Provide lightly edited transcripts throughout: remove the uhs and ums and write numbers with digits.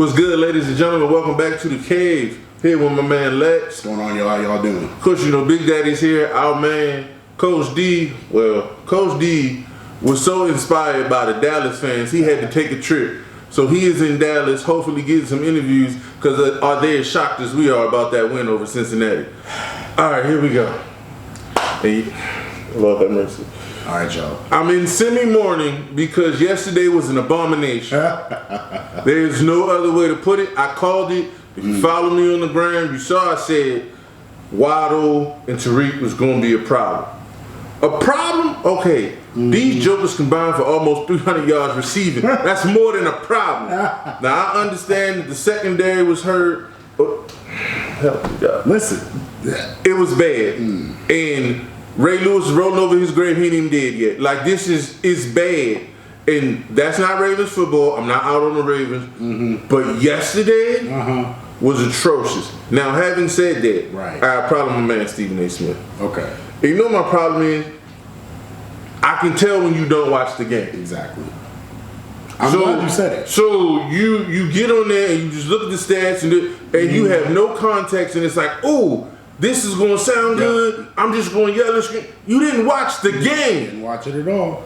What's good, ladies and gentlemen? Welcome back to the cave. Here with my man Lex. What's going on, y'all? How y'all doing? Of course, you know Big Daddy's here. Our man Coach D. Well, Coach D was so inspired by the Dallas fans, he had to take a trip. So he is in Dallas, hopefully getting some interviews because are they as shocked as we are about that win over Cincinnati? All right, here we go. Hey, Lord have mercy. All right, y'all. I'm in semi-mourning because yesterday was an abomination. There's no other way to put it. I called it. If you follow me on the ground, you saw I said Waddle and Tariq was going to be a problem. A problem? Okay. These jokers combined for almost 300 yards receiving. That's more than a problem. Now, I understand that the secondary was hurt. Help me, God. Listen. It was bad. And Ray Lewis is rolling over his grave. He ain't even dead yet. Like, this is bad. And that's not Ravens football. I'm not out on the Ravens. But yesterday was atrocious. Now, having said that, right. I have a problem with my man Stephen A. Smith. Okay. And you know what my problem is? I can tell when you don't watch the game. Exactly. I'm glad you said it. So you get on there and you just look at the stats and you have no context and it's like, oh, this is going to sound good. I'm just going to yell and scream. You didn't watch the game. Didn't watch it at all.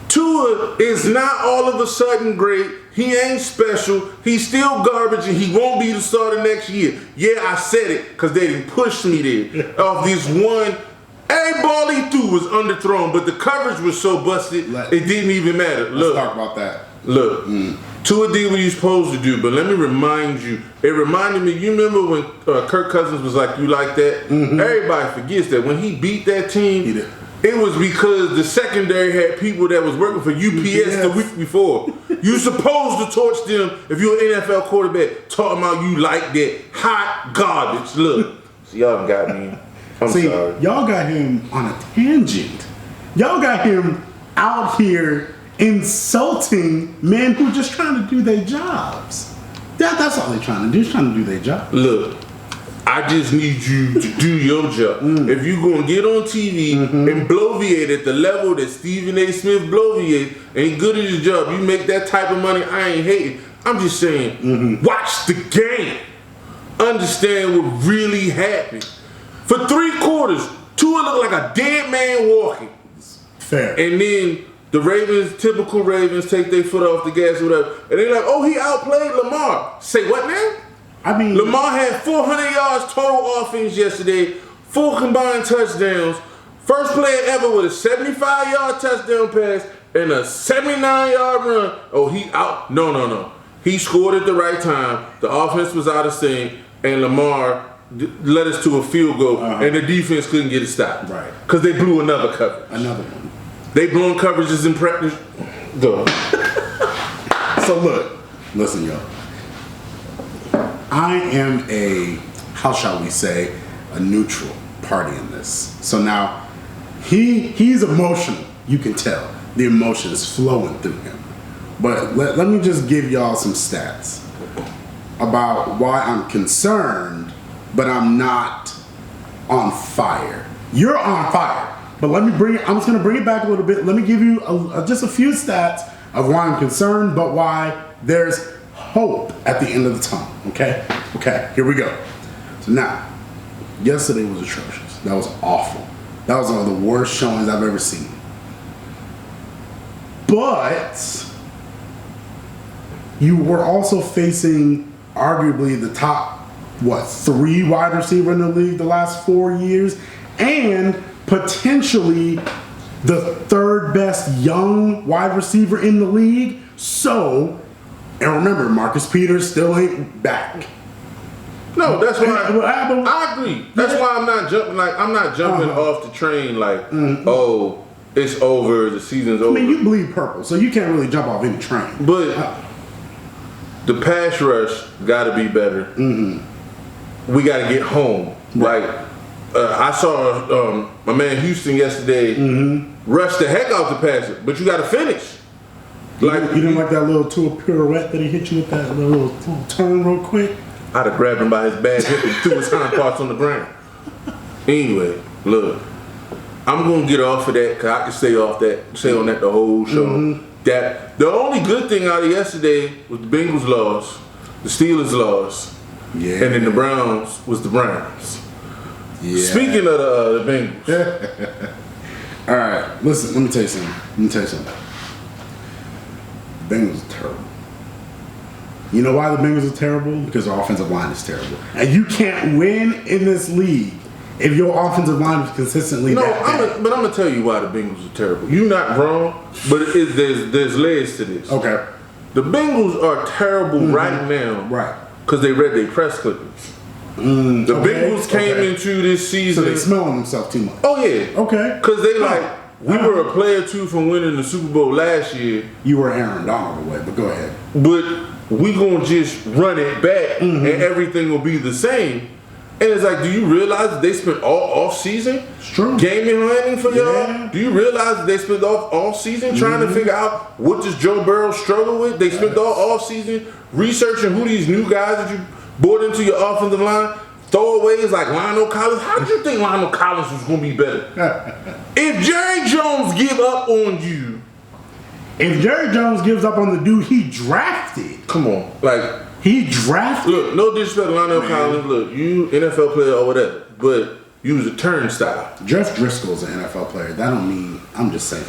Tua is not all of a sudden great. He ain't special. He's still garbage and he won't be the starter next year. Yeah, I said it because they didn't push me there. Off this one, every ball he threw was underthrown, but the coverage was so busted, it didn't even matter. Let's talk about that. Look, Tua did what you're supposed to do, but let me remind you. It reminded me, you remember when Kirk Cousins was like, you like that? Everybody forgets that. When he beat that team, it was because the secondary had people that was working for UPS the week before. You supposed to torch them if you're an NFL quarterback, talking about you like that hot garbage. Look, so y'all got me. I'm sorry. Y'all got him on a tangent. Y'all got him out here insulting men who just trying to do their jobs. That's all they're trying to do. Just trying to do their job. Look, I just need you to do your job. If you're going to get on TV and bloviate at the level that Stephen A. Smith bloviates, ain't good at his job, you make that type of money, I ain't hating. I'm just saying, watch the game. Understand what really happened. For 3 quarters, Tua looked like a dead man walking. Fair. And then the Ravens, typical Ravens, take their foot off the gas or whatever. And they're like, oh, he outplayed Lamar. Say what now? I mean, Lamar had 400 yards total offense yesterday, 4 combined touchdowns. First player ever with a 75-yard touchdown pass and a 79-yard run. Oh, he out. No. He scored at the right time. The offense was out of sync, and Lamar led us to a field goal, and the defense couldn't get it stopped. Right. Because they blew another coverage. Another one. They blowing coverages in practice. Go. So look, listen, y'all. I am how shall we say, a neutral party in this. So now, he's emotional. You can tell. The emotion is flowing through him. But let me just give y'all some stats about why I'm concerned, but I'm not on fire. You're on fire. But I'm just going to bring it back a little bit. Let me give you just a few stats of why I'm concerned, but why there's hope at the end of the tunnel. Okay, here we go. So now, yesterday was atrocious. That was awful. That was one of the worst showings I've ever seen. But you were also facing arguably the top, 3 wide receiver in the league the last 4 years, and potentially the 3rd best young wide receiver in the league. So, and remember, Marcus Peters still ain't back. No, that's why I agree. That's why I'm not jumping off the train like, oh, it's over, the season's over. I mean, you bleed purple, so you can't really jump off any train. But the pass rush got to be better. We got to get home. Right. Like, I saw my man Houston yesterday rush the heck out the passer, but you got to finish. Like, you didn't like that little Tua pirouette that he hit you with, that little turn real quick? I'd have grabbed him by his bad hip and threw his hind parts on the ground. Anyway, look, I'm gonna get off of that because I can stay on that the whole show. That the only good thing out of yesterday was the Bengals lost. The Steelers lost. Yeah. And then the Browns was the Browns. Yeah. Speaking of the Bengals. All right, listen, let me tell you something. The Bengals are terrible. You know why the Bengals are terrible? Because their offensive line is terrible. And you can't win in this league if your offensive line is consistently that bad. But I'm going to tell you why the Bengals are terrible. You're not wrong, but there's layers to this. Okay. The Bengals are terrible right now. Right. Because they read their press clippings. The Bengals came into this season. So they smelling themselves too much. Oh, yeah. Okay. Because they we were a player two from winning the Super Bowl last year. You were Aaron Donald away, but go ahead. But we going to just run it back and everything will be the same. And it's like, do you realize that they spent all off season gaming planning for y'all? Do you realize that they spent all season trying to figure out what does Joe Burrow struggle with? They spent all season researching who these new guys that you brought into your offensive line. Throwaways like Lionel Collins. How did you think Lionel Collins was going to be better? If Jerry Jones give up on you. If Jerry Jones gives up on the dude he drafted. Come on. Like. He drafted. Look, no disrespect to Lionel Collins. Look, you NFL player or whatever, but you was a turnstile. Jeff Driscoll's an NFL player. That don't mean. I'm just saying.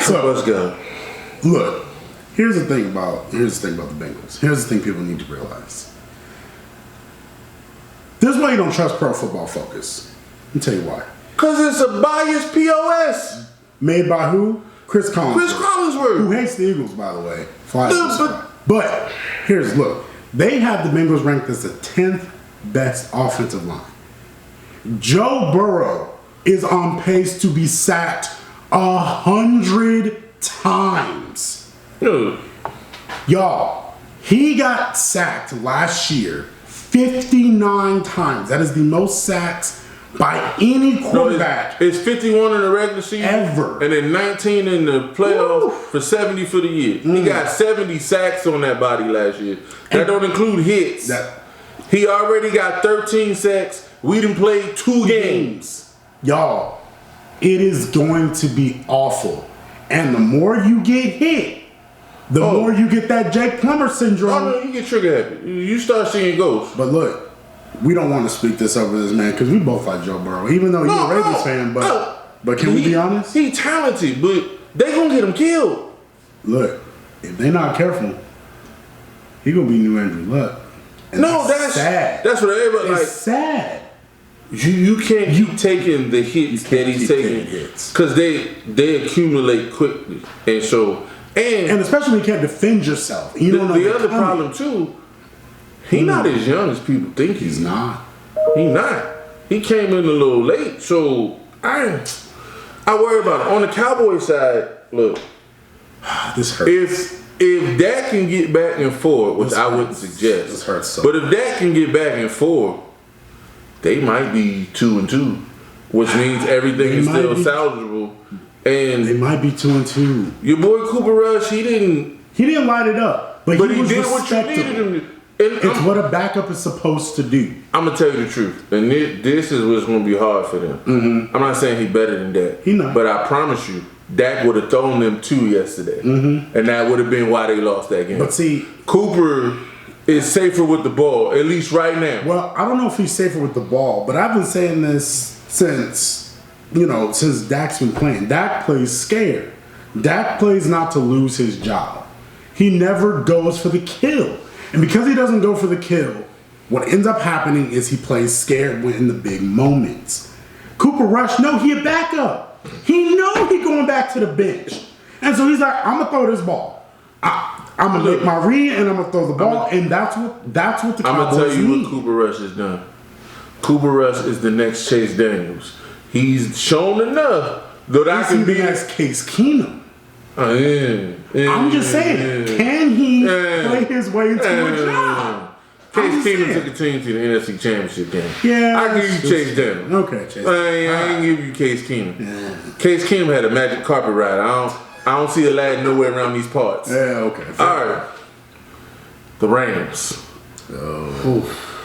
So let's go. Look, here's the thing about the Bengals. Here's the thing people need to realize. This is why you don't trust Pro Football Focus. Let me tell you why. Cause it's a biased POS. Made by who? Chris Collinsworth. Chris Collinsworth. Who hates the Eagles, by the way. But look. They have the Bengals ranked as the 10th best offensive line. Joe Burrow is on pace to be sacked 100 times. Y'all, he got sacked last year 59 times. That is the most sacks by any quarterback. It's 51 in the regular season. Ever. And then 19 in the playoffs for 70 for the year. He got 70 sacks on that body last year. That don't include hits. He already got 13 sacks. We done played 2 games. Y'all, it is going to be awful. And the more you get hit, the more you get that Jake Plummer syndrome. Oh, no, you get trigger happy. You start seeing ghosts. But look, we don't want to speak this over this man because we both like Joe Burrow, even though he's a Ravens fan. But can we be honest? He's talented, but they gonna get him killed. Look, if they're not careful, he gonna be new Andrew Luck. And that's sad. That's what everybody it's sad. You can't keep taking the hits that he's taking because they accumulate quickly, and so and especially when you can't defend yourself. You don't know the other problem too. He not as young as people think he's not. He not. He came in a little late, so I worry about it. On the Cowboys side, look, this hurts. If Dak can get back and forth, which I wouldn't suggest, this hurts so. But if Dak can get back and forth, they might be 2-2, which means everything is still salvageable. And they might be 2-2. Your boy Cooper Rush, he didn't light it up, but he did what you needed him to. It's what a backup is supposed to do. I'm gonna tell you the truth, and this is what's gonna be hard for them. I'm not saying he's better than Dak, but I promise you, Dak would have thrown them 2 yesterday, and that would have been why they lost that game. But see, Cooper is safer with the ball, at least right now. Well, I don't know if he's safer with the ball, but I've been saying this since Dak's been playing. Dak plays scared. Dak plays not to lose his job. He never goes for the kill. And because he doesn't go for the kill, what ends up happening is he plays scared in the big moments. Cooper Rush, no, he a backup. He know he going back to the bench. And so he's like, I'm going to throw this ball. I'm going to make my read and I'm going to throw the ball. And that's what the Cowboys need. I'm going to tell you what Cooper Rush has done. Cooper Rush is the next Chase Daniels. He's shown enough that I can be the next Case Keenum. I'm just saying, can he play his way into a job? Case Keenum took a team to the NFC Championship game. Yeah, I give you Chase Daniels. Okay, Chase. I ain't give you Case Keenum. Yeah. Case Keenum had a magic carpet ride. I don't see a lad nowhere around these parts. Yeah, okay. All right, the Rams. All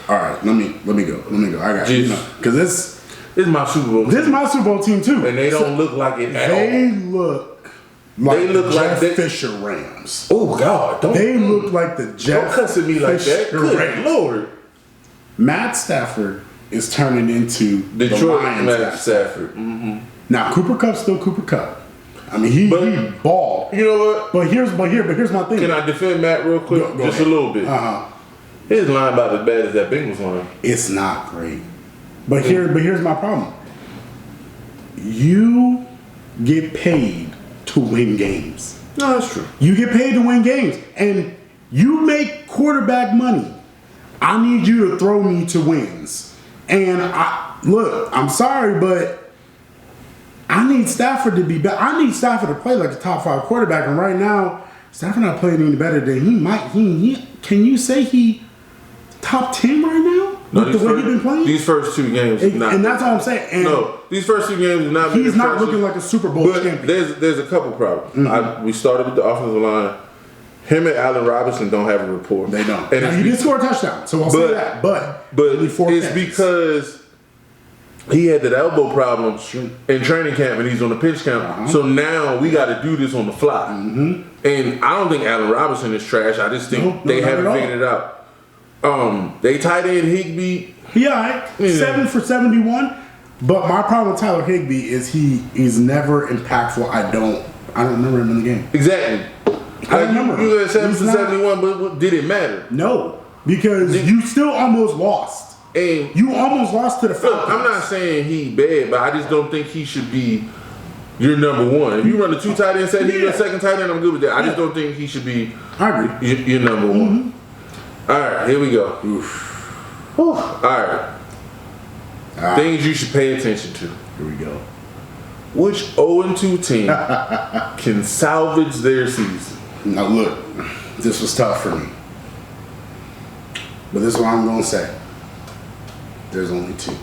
right, let me go. I got you. Because this is my Super Bowl. This is my Super Bowl team too. And they don't look like it at all. They look like they look Jeff like Fisher Rams. Oh God! They look like the Jeff Don't cuss at me like that. Fisher Good Rams. Lord. Matt Stafford is turning into the Detroit Lions. Matt Stafford. Now Cooper Kupp's still Cooper Kupp. I mean, he balled. You know what? But here's my thing. Can I defend Matt real quick? Go Just ahead. a little bit. His line about as bad as that Bengals line. It's not great. But here's my problem. You get paid to win games. No, that's true. You get paid to win games. And you make quarterback money. I need you to throw me to wins. And I'm sorry, but I need Stafford to be better. I need Stafford to play like a top 5 quarterback. And right now, Stafford not playing any better than he might. Can you say he top 10 right now? No, With the way he's been playing? These first 2 games, And that's all I'm saying. And no, these first 2 games are not. he's not looking like a Super Bowl but champion. there's a couple problems. We started with the offensive line. Him and Allen Robinson don't have a rapport. They don't. And Now, he did score a touchdown, so I'll say that. But only 4 it's catches. because he had that elbow problem in training camp, and he's on the pitch count. So now we got to do this on the fly. And I don't think Allen Robinson is trash. I just think they haven't figured it out. They tight end Higbee. Yeah, 7 for 71. But my problem with Tyler Higbee is he's never impactful. I don't remember him in the game. Exactly. I remember. You had 7 He's for not- 71, but did it matter? No, because you still almost lost. And You almost lost to the Falcons. look, I'm not saying he bad, but I just don't think he should be your number 1. If you run the 2 tight end set, he's your second tight end, I'm good with that. I just don't think he should be I agree. your number 1. All right, here we go. All right. Things you should pay attention to. Here we go. Which 0-2 team can salvage their season? Now look, this was tough for me. But this is what I'm going to say. There's only 2.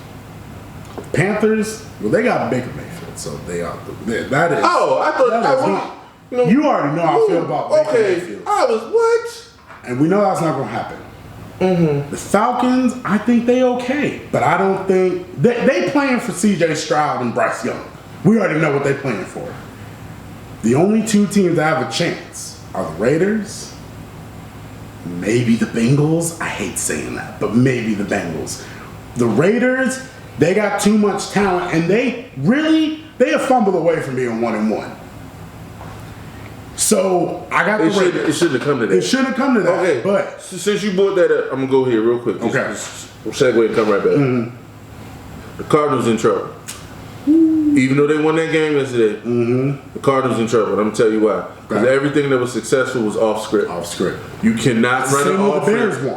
Panthers, well, they got Baker Mayfield, so that is. Oh, I thought that is you already know how I feel about Baker Mayfield. I was what? And we know that's not going to happen. The Falcons, I think they okay, but I don't think they playing for C.J. Stroud and Bryce Young. We already know what they playing for. The only 2 teams that have a chance are the Raiders, maybe the Bengals. I hate saying that, but maybe the Bengals. The Raiders, they got too much talent, and they have fumbled away from being 1-1. So I got the Raiders. It shouldn't have come to that. It shouldn't have come to that. Okay, but since you brought that up, I'm gonna go here real quick. Okay. Just segue and come right back. The Cardinals in trouble. Even though they won that game yesterday, the Cardinals in trouble. I'm gonna tell you why. Because Okay. everything that was successful was off script. off script. You cannot run an Same with the offense. Bears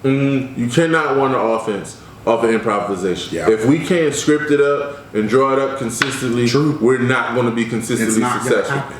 won. You cannot run an offense off of improvisation. Yeah. If we can't script it up and draw it up consistently, True. we're not going to be It's consistently not gonna successful. happen.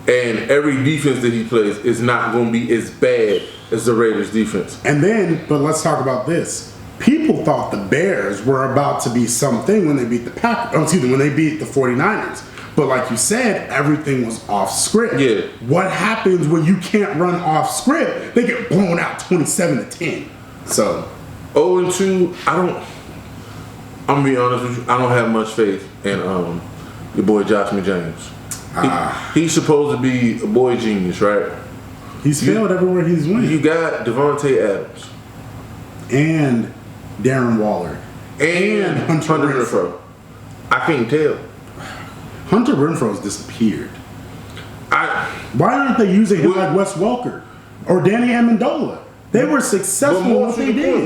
And every defense that he plays is not going to be as bad as the Raiders' defense. And then, but let's talk about this. People thought the Bears were about to be something when they beat the Packers. When they beat the 49ers. But like you said, everything was off script. Yeah. What happens when you can't run off script? They get blown out 27-10. So 0-2, I'm gonna be honest with you, I don't have much faith in your boy Josh McDaniels. He's supposed to be a boy genius, right? he's failed everywhere he's went. You got Devontae Adams And Darren Waller. and Hunter Hunter Renfrow. I can't tell. Hunter Renfro's disappeared. I Why aren't they using him Well- like Wes Welker or Danny Amendola? They were but successful in more what to they the point, did.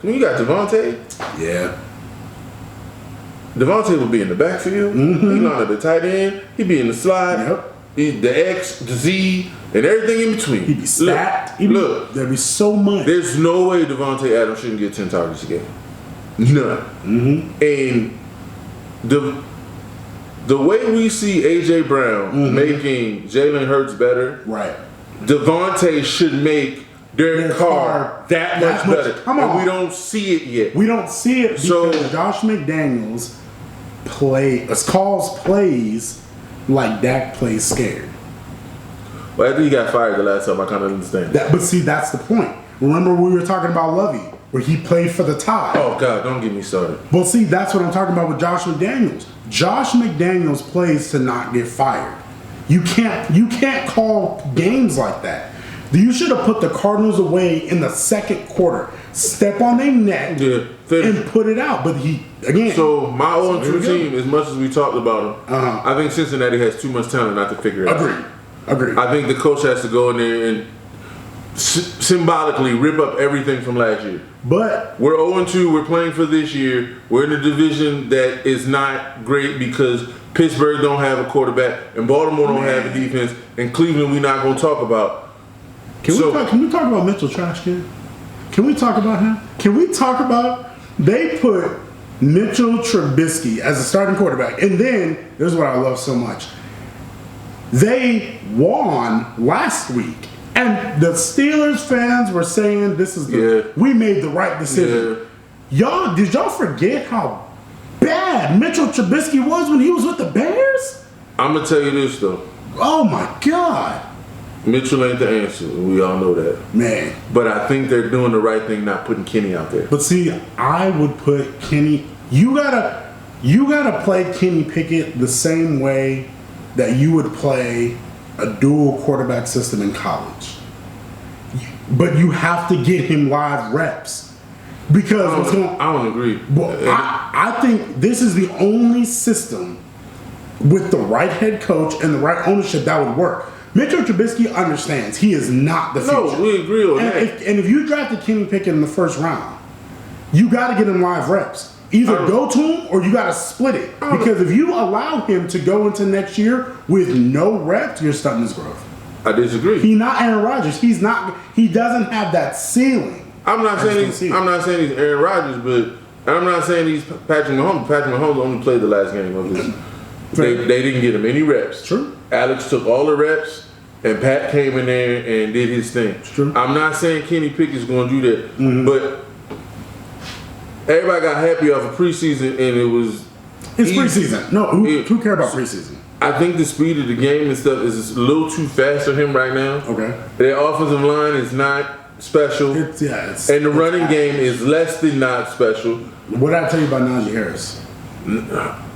when you got Devontae, Yeah. Devontae would be in the backfield. He line up the tight end. He'd be in the slide. Yep. The X, the Z, and everything in between. He'd be stacked. Look, There'd be so much. there's no way Devontae Adams shouldn't get 10 targets a game. None. And the way we see A.J. Brown making Jalen Hurts better, Right. Devontae should make Derek Carr that much better. Come And on. we don't see it yet. We don't see it because So- Josh McDaniels calls plays like Dak plays scared. But after he got fired the last time, I kind of understand that. But see, that's the point. Remember we were talking about Lovey, where he played for the tie. Oh, God, don't get me started. Well, see, that's what I'm talking about with Josh McDaniels. Josh McDaniels plays to not get fired. You can't call games like that. You should have put the Cardinals away in the second quarter. Step on their neck and put it out. But he, again. So my 0-2 team, as much as we talked about them, I think Cincinnati has too much talent not to figure it out. Agreed. I think the coach has to go in there and symbolically rip up everything from last year. But we're 0-2. We're playing for this year. We're in a division that is not great because Pittsburgh don't have a quarterback and Baltimore don't have a defense, and Cleveland we're not going to talk about. Can we talk about Mitchell Trashkin? Can we talk about him? Can we talk about they put Mitchell Trubisky as a starting quarterback, and then this is what I love so much. They won last week, and the Steelers fans were saying this is we made the right decision. Y'all, did y'all forget how bad Mitchell Trubisky was when he was with the Bears? I'm gonna tell you this though. Oh my God. Mitchell ain't the answer. We all know that. Man. But I think they're doing the right thing not putting Kenny out there. But see, I would put Kenny. You gotta play Kenny Pickett the same way that you would play a dual quarterback system in college. But you have to get him live reps. Because I don't agree. Well, I think this is the only system with the right head coach and the right ownership that would work. Mitchell Trubisky understands he is not the future. No, we agree on that. And if you drafted Kenny Pickett in the first round, you got to get him live reps. Either go to him or you got to split it. Because if you allow him to go into next year with no reps, you're stunting his growth. I disagree. He's not Aaron Rodgers. He doesn't have that ceiling. I'm not saying he's Aaron Rodgers, but I'm not saying he's Patrick Mahomes. Patrick Mahomes only played the last game of this. They didn't get him any reps. True. Alex took all the reps, and Pat came in there and did his thing. True. I'm not saying Kenny Pickett's going to do that, but everybody got happy off of preseason, and it was. It's preseason. No, who care about preseason? I think the speed of the game and stuff is a little too fast for him right now. Okay. Their offensive line is not special. And the running game is less than not special. What did I tell you about Najee Harris? I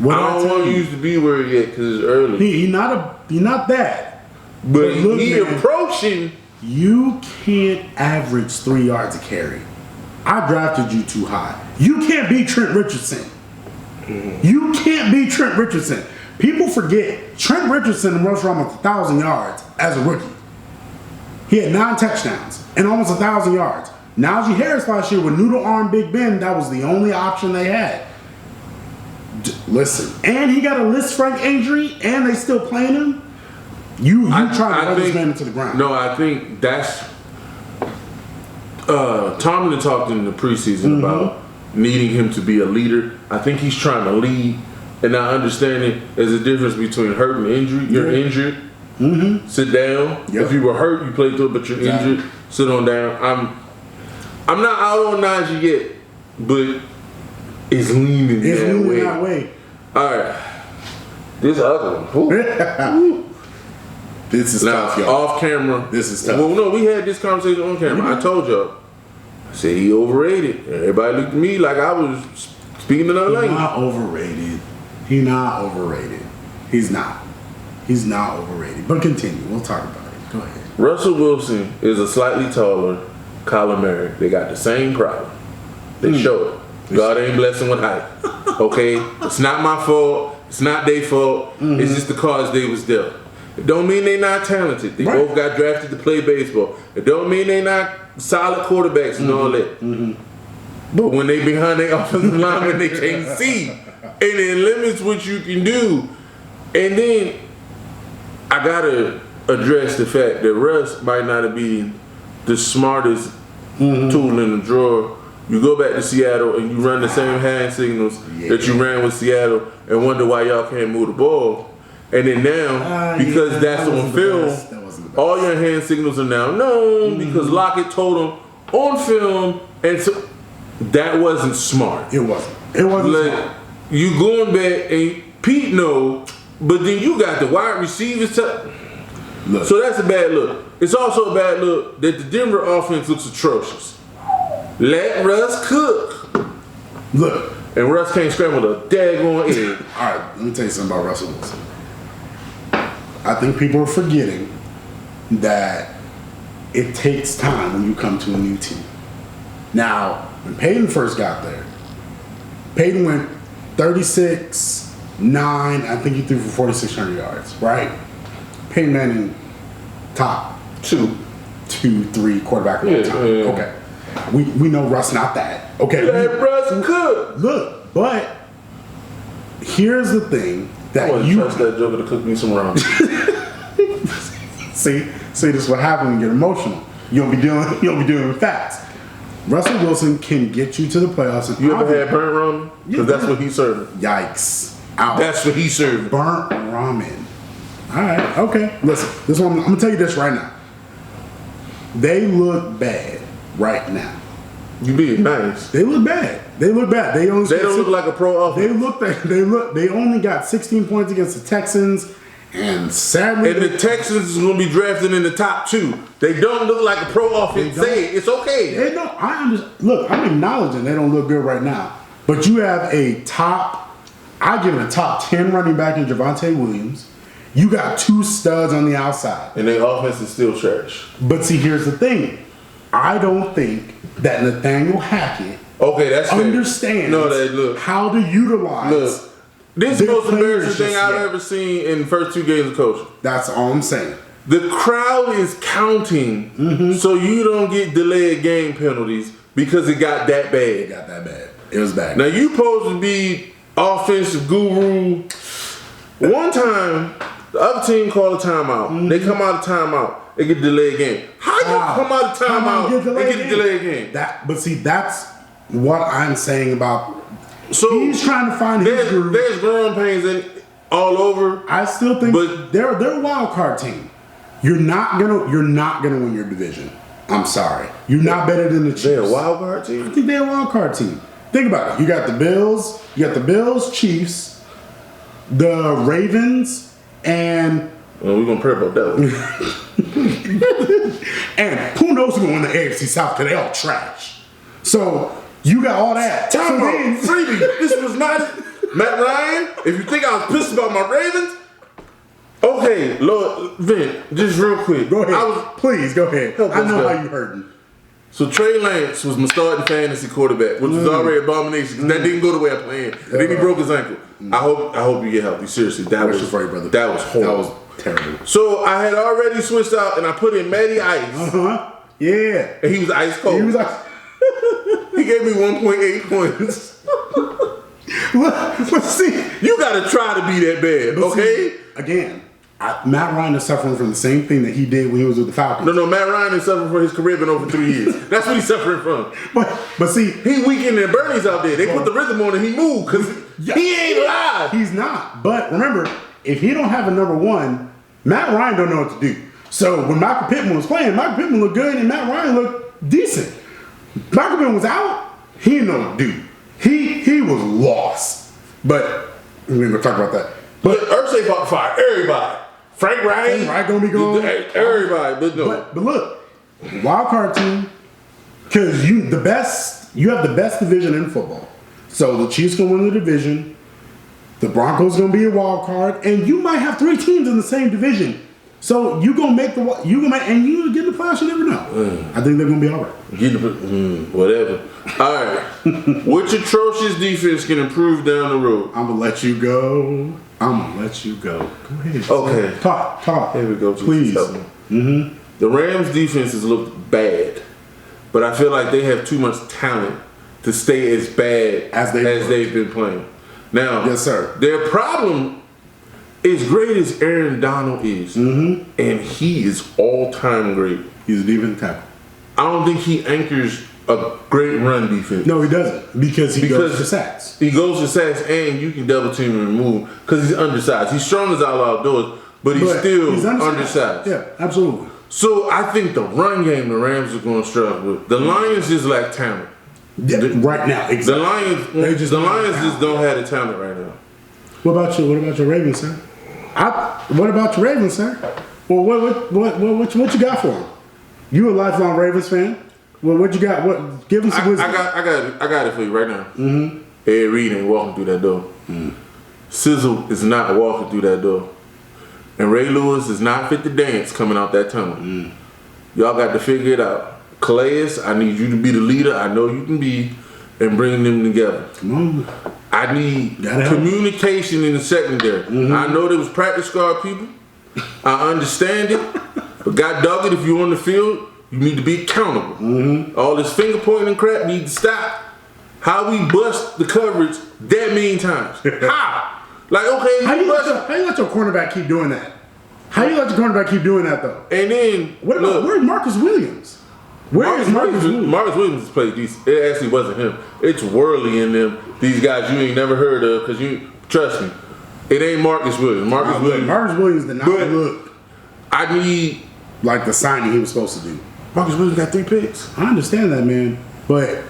don't want to use the B word yet because it's early. He not that. But look, he man, approaching. You can't average 3 yards a carry. I drafted you too high. You can't beat Trent Richardson. You can't beat Trent Richardson. People forget Trent Richardson rushed for almost 1,000 yards as a rookie. He had 9 touchdowns and almost 1,000 yards. Najee Harris last year with noodle arm Big Ben, that was the only option they had. Listen, and he got a Lisfranc injury, and they still playing him. You trying to run this man into the ground? No, I think that's. Tomlin talked in the preseason about needing him to be a leader. I think he's trying to lead, and not understanding there's a difference between hurt and injury. You're injured. Sit down. Yep. If you were hurt, you played through it, but you're injured. Sit on down. I'm not out on Najee yet, but it's leaning that way. All right. This other one. This is now, tough, y'all. Off camera. This is tough. Well, no, we had this conversation on camera. I told y'all. I said he overrated. Everybody looked at me like I was speaking another language. He's not overrated. He's not overrated. He's not. He's not overrated. But continue. We'll talk about it. Go ahead. Russell Wilson is a slightly taller Kyler Murray. They got the same problem. They show it. God ain't blessing with height. Okay? It's not my fault. It's not their fault. It's just the cards they was dealt. It don't mean they not talented. They both got drafted to play baseball. It don't mean they not solid quarterbacks and all that. But when they behind their offensive lineman, they can't see. And it limits what you can do. And then I gotta address the fact that Russ might not be the smartest tool in the drawer. You go back to Seattle and you run the same hand signals that you ran with Seattle and wonder why y'all can't move the ball. And then now, because that's on film, all your hand signals are now known because Lockett told them on film, and so that wasn't smart. It wasn't. It wasn't smart. You going back and Pete know, but then you got the wide receivers. So that's a bad look. It's also a bad look that the Denver offense looks atrocious. Let Russ cook. Look. And Russ can't scramble the daggone egg. All right, let me tell you something about Russell Wilson. I think people are forgetting that it takes time when you come to a new team. Now, when Peyton first got there, Peyton went 36, 9. I think he threw for 4,600 yards, right? Peyton Manning, top 2, 3 quarterback of all time. Okay. We know Russ not that. Okay. Russ could. Look, but here's the thing that I wouldn't trust that joker to cook me some ramen. See, this is what happens when you get emotional. You don't be dealing with facts. Russell Wilson can get you to the playoffs. And you ever had burnt ramen? Because that's what he's serving. Yikes! Out. That's what he's serving. Burnt ramen. All right. Okay. Listen. This one. I'm gonna tell you this right now. They look bad right now. You being nice. They look bad. They look bad. They don't look like a pro offense. They only got 16 points against the Texans, and sadly, and the Texans is going to be drafted in the top 2. They don't look like a pro offense. Say it. It's okay. They don't. I understand. Look, I'm acknowledging they don't look good right now, but you have a top. I give it a top 10 running back in Javonte Williams. You got 2 studs on the outside, and their offense is still trash. But see, here's the thing. I don't think that Nathaniel Hackett understands how to utilize. Look, this is the most embarrassing thing I've ever seen in the first 2 games of coaching. That's all I'm saying. The crowd is counting so you don't get delayed game penalties because it got that bad. It got that bad. It was bad. Now you supposed to be offensive guru. One time, the other team called a timeout. They come out of timeout. They get delayed game. How you come out of timeout and get a delayed game? But see, that's what I'm saying about. So he's trying to find his groove. There's growing pains all over. I still think, but they're a wild card team. You're not gonna win your division. I'm sorry. You're not better than the Chiefs. They're a wild card team. I think they're a wild card team. Think about it. You got the Bills. You got the Bills, Chiefs, the Ravens, and. Well, we're gonna pray about that one. And who knows who's gonna win the AFC South because they all trash. So you got all that. Time out. Freebie. This was not Matt Ryan. If you think I was pissed about my Ravens, okay, Lord, Vin, just real quick. Go ahead. Please go ahead. I know how you hurting. So Trey Lance was my starting fantasy quarterback, which was already an abomination because that didn't go the way I planned. And then he broke his ankle. I hope you get healthy. Seriously, that was horrible. That was terrible. So I had already switched out and I put in Matty Ice. Yeah. And he was ice cold. He gave me 1.8 points. But see, you gotta try to be that bad, okay? See, again, Matt Ryan is suffering from the same thing that he did when he was with the Falcons. No, Matt Ryan is suffering for his career been over 3 years. That's what he's suffering from. But see, he weakened and Bernie's out there. They put the rhythm on and he moved because he ain't live. He's not. But remember, if he don't have a number 1, Matt Ryan don't know what to do. So when Michael Pittman was playing, Michael Pittman looked good and Matt Ryan looked decent. Michael Pittman was out, he didn't know what to do. He was lost. But we're gonna talk about that. But Irsay fought to fire everybody. Frank Ryan gonna be gone. Everybody, but no. But look, wild card team, because you have the best division in football. So the Chiefs gonna win the division. The Broncos gonna be a wild card, and you might have 3 teams in the same division. So you gonna make and you get in the playoffs. You never know. I think they're gonna be all right. Whatever. All right. Which atrocious defense can improve down the road? I'm gonna let you go. Go ahead. Okay. Talk. Here we go. Please. The Rams defenses look bad, but I feel like they have too much talent to stay as bad as they've been playing. Now, yes, sir. Their problem, as great as Aaron Donald is, and he is all-time great. He's a defensive tackle. I don't think he anchors a great run defense. No, he doesn't because he goes to sacks. He goes to sacks, and you can double team and remove because he's undersized. He's strong as all outdoors, but he's undersized. Yeah, absolutely. So I think the run game the Rams are going to struggle with. The Lions just lack talent. Yeah, right now, exactly. The Lions just don't have the talent right now. What about your Ravens, sir? What about your Ravens, sir? Well, what you got for them? You a lifelong Ravens fan? Well, what you got? What? Give them some wisdom. I got it for you right now. Ed Reed ain't walking through that door. Sizzle is not walking through that door. And Ray Lewis is not fit to dance coming out that tunnel. Y'all got to figure it out. Calais, I need you to be the leader I know you can be and bring them together. Come on. I need communication in the secondary. I know there was practice squad people. I understand it. But God dog it, if you're on the field, you need to be accountable. All this finger pointing and crap needs to stop. How we bust the coverage that many times? How? Like, okay, how you let your cornerback keep doing that? How you let your cornerback keep doing that though? And then where's Marcus Williams? Marcus Williams has played decent. It actually wasn't him. It's Worley in them. These guys you ain't never heard of because you trust me. It ain't Marcus Williams. Marcus Williams did not look. I need like the signing he was supposed to do. Marcus Williams got 3 picks. I understand that, man, but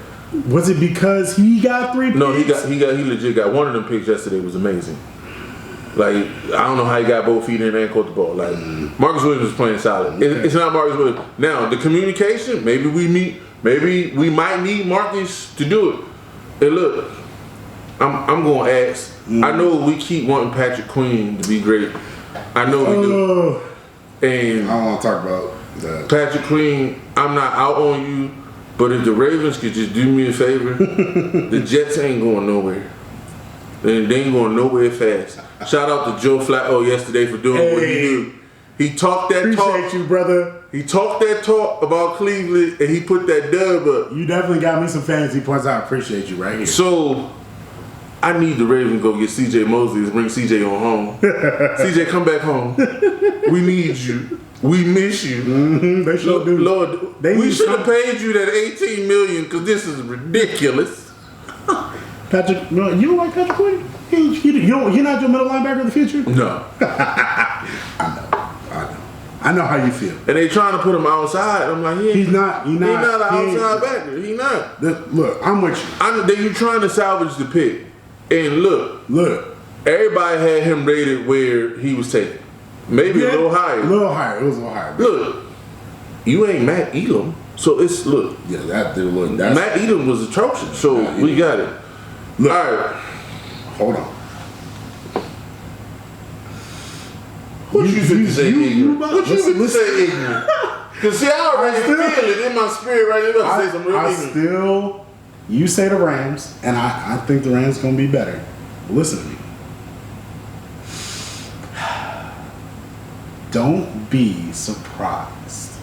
was it because he got 3 picks? No, he legit got one of them picks yesterday. Was amazing. Like, I don't know how he got both feet in and caught the ball. Like, Marcus Williams was playing solid. It's not Marcus Williams. Now, the communication, maybe we might need Marcus to do it. And look, I'm going to ask. I know we keep wanting Patrick Queen to be great. I know we do. And I don't want to talk about that. Patrick Queen, I'm not out on you, but if the Ravens could just do me a favor, the Jets ain't going nowhere. They ain't going nowhere fast. Shout out to Joe Flacco yesterday for doing what he did. He talked that talk. Appreciate you, brother. He talked that talk about Cleveland and he put that dub up. You definitely got me some fantasy points. I appreciate you right here. So, I need the Ravens to go get C.J. Mosley to bring C.J. on home. C.J., come back home. We need you. We miss you. They sure do. Lord, we should have paid you that $18 million because this is ridiculous. Patrick, no, you don't like Patrick Queen? You're not your middle linebacker of the future? No. I know how you feel. And they trying to put him outside. I'm like, he's not an outside backer. He not. Look, I'm with you. Then you trying to salvage the pick. And look. Everybody had him rated where he was taken. Maybe a little higher. It was a little higher. Look, you ain't Matt Elam. So it's, look. Yeah, that dude, look. Matt Elam was atrocious. So we got it. Look, all right. Hold on. What you finna say ignorant? What you finna say ignorant? Because see, I already feel it in my spirit right now. I say some real ignorant. You say the Rams, and I think the Rams going to be better. But listen to me. Don't be surprised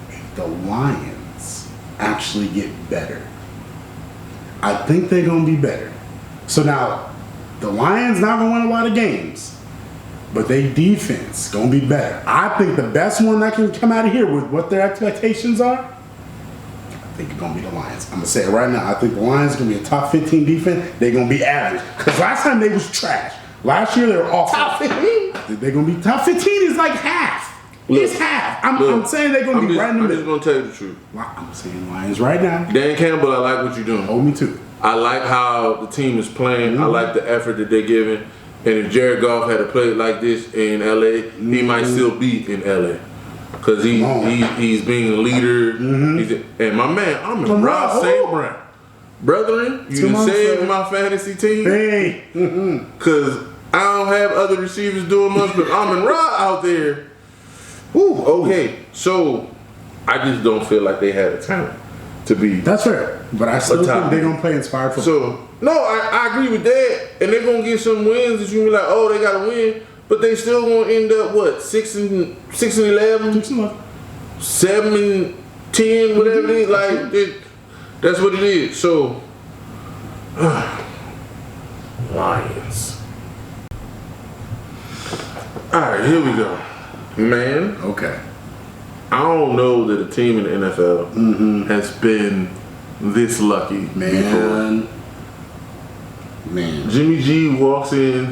if the Lions actually get better. I think they're going to be better. So now, the Lions not going to win a lot of games, but their defense going to be better. I think the best one that can come out of here with what their expectations are, I think it's going to be the Lions. I'm going to say it right now. I think the Lions are going to be a top 15 defense. They're going to be average. Because last time they was trash. Last year they were awful. Top 15? They're going to be top 15 is like half. It's half. I'm saying they're going to be right in the middle. I'm just going to tell you the truth. I'm saying Lions right now. Dan Campbell, I like what you're doing. Hold me to it. I like how the team is playing. I like the effort that they're giving. And if Jared Goff had played like this in LA, he might still be in LA. Because he's being a leader. And my man, I'm in Rob St. Brown. Brethren, you done saved my fantasy team. Hey. Because I don't have other receivers doing much, but I'm in Rob out there. Whew, okay, so I just don't feel like they had a talent to be. That's fair, but I still think they're gonna play inspired football. So no, I agree with that, and they're gonna get some wins that you be like, oh, they gotta win, but they still gonna end up what 6-11, 7-10, whatever it is. Like that's what it is. So Lions. All right, here we go. Man, okay. I don't know that a team in the NFL has been this lucky before. Man. Jimmy G walks in,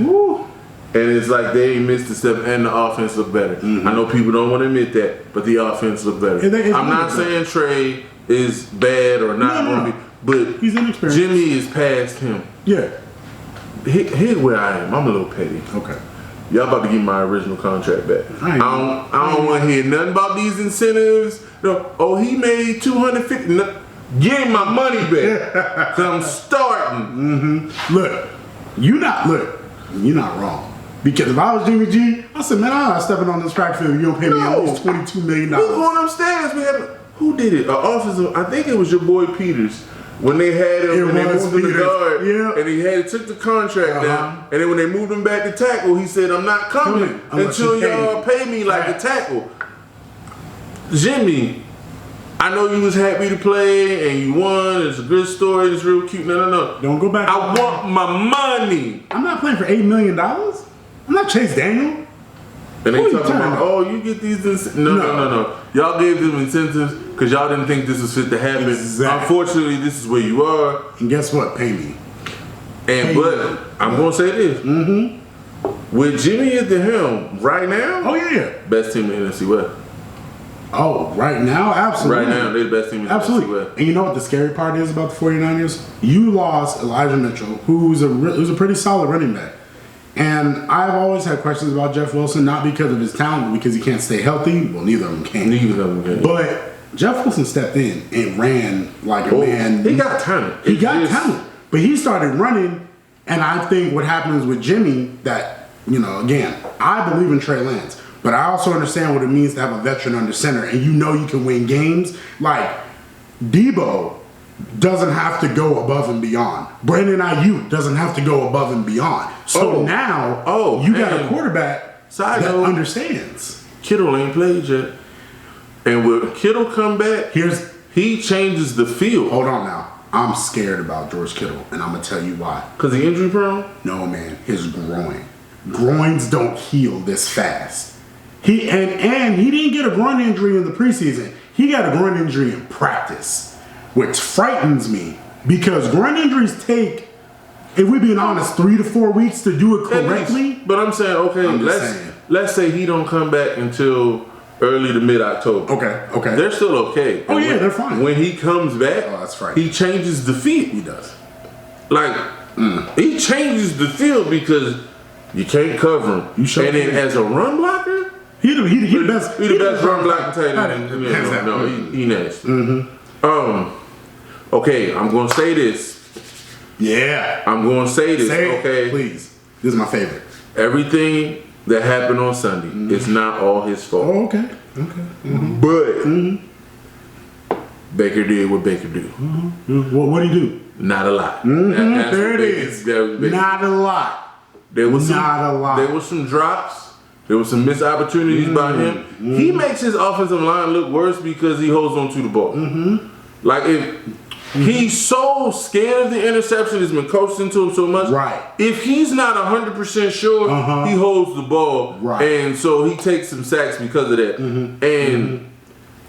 and it's like they ain't missed a step, and the offense look better. I know people don't want to admit that, but the offense look better. I'm not saying Trey is bad or not going to be, but he's inexperienced. Jimmy is past him. Yeah. Here's where I am. I'm a little petty. Okay. Y'all about to get my original contract back. I don't want to hear nothing about these incentives. No, oh, he made $250. No, give him my money back. Cause I'm starting. Look, you're not wrong. Because if I was Jimmy G, I said, man, I'm not stepping on this track field. You don't pay me at least $22 million. We going upstairs. Who did it? An officer. I think it was your boy Peters. When they had him and they moved him to guard, and he took the contract down, and then when they moved him back to tackle, he said, "I'm not coming until y'all pay me like a tackle." Jimmy, I know you was happy to play and you won. It's a good story. It's real cute. No. Don't go back. I want my money. I'm not playing for $8 million. I'm not Chase Daniel. And they talking about, oh, you get these. No. Y'all gave them incentives because y'all didn't think this was fit to happen. Exactly. Unfortunately, this is where you are. And guess what? Pay me. But I'm going to say this. Mm-hmm. With Jimmy at the helm right now. Oh, yeah. Best team in the NFC West. Oh, right now? Absolutely. Right now, they're the best team in the NFC West. And you know what the scary part is about the 49ers? You lost Elijah Mitchell, who's a pretty solid running back. And I've always had questions about Jeff Wilson, not because of his talent, but because he can't stay healthy. Well, neither of them can. But Jeff Wilson stepped in and ran like a man. He got talent. Talent. But he started running, and I think what happens with Jimmy, that, again, I believe in Trey Lance, but I also understand what it means to have a veteran under center, and you can win games. Like, Debo doesn't have to go above and beyond. Brandon Ayuk doesn't have to go above and beyond. So now you got a quarterback that understands. Kittle ain't played yet. And when Kittle come back, he changes the field. Hold on now. I'm scared about George Kittle, and I'm going to tell you why. Because he injury prone? No, man. His groin. Groins don't heal this fast. He didn't get a groin injury in the preseason. He got a groin injury in practice, which frightens me because groin injuries take, if we're being honest, 3 to 4 weeks to do it correctly. But I'm saying, let's say he don't come back until early to mid-October. Okay. They're still okay. Oh, yeah, they're fine. When he comes back, that's right. He changes the field. He does. He changes the field because you can't cover him. And then as a run blocker, he the best. He the best run blocking tight end. No, he nasty. Okay, I'm gonna say this. Yeah. I'm gonna say this. Okay, please. This is my favorite. Everything that happened on Sunday is not all his fault. Oh, okay. But Baker did what Baker do. What did he do? Not a lot. There it is. Not a lot. There was some drops. There were some missed opportunities by him. He makes his offensive line look worse because he holds on to the ball. Like he's so scared of the interception, it's been coached into him so much. Right. If he's not 100% sure, he holds the ball. Right. And so he takes some sacks because of that. And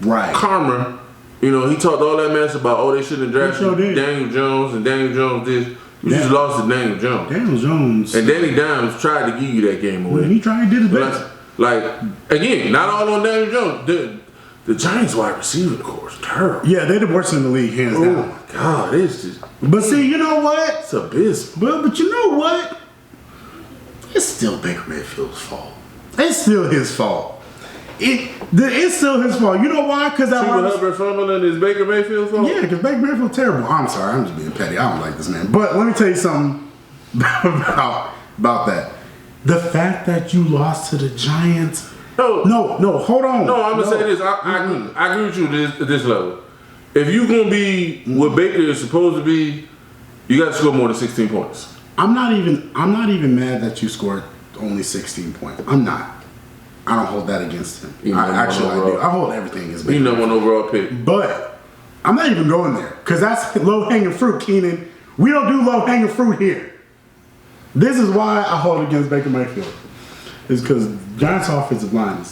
Karma, he talked all that mess about, they shouldn't have drafted Daniel Jones, and Daniel Jones did. You just lost to Daniel Jones. Daniel Jones. And Danny Dimes tried to give you that game away. He did his best. Like, again, not all on Daniel Jones. The Giants wide receiver core is terrible. Yeah, they're the worst in the league, hands down. Oh, my God. It's just... But see, you know what? It's abysmal. But you know what? It's still Baker Mayfield's fault. It's still his fault. It's still his fault. You know why? Because that Hubbard fumbling is Baker Mayfield's fault? Yeah, because Baker Mayfield's terrible. I'm sorry, I'm just being petty. I don't like this man. But let me tell you something about that. The fact that you lost to the Giants. No, hold on. No, I'm going to say this. I agree with you at this level. If you're going to be what Baker is supposed to be, you got to score more than 16 points. I'm not even mad that you scored only 16 points. I'm not. I don't hold that against him. I do. I hold everything against Baker. He's number one overall pick. But I'm not even going there because that's low-hanging fruit, Keenan. We don't do low-hanging fruit here. This is why I hold it against Baker Mayfield. It's because Giants' offensive line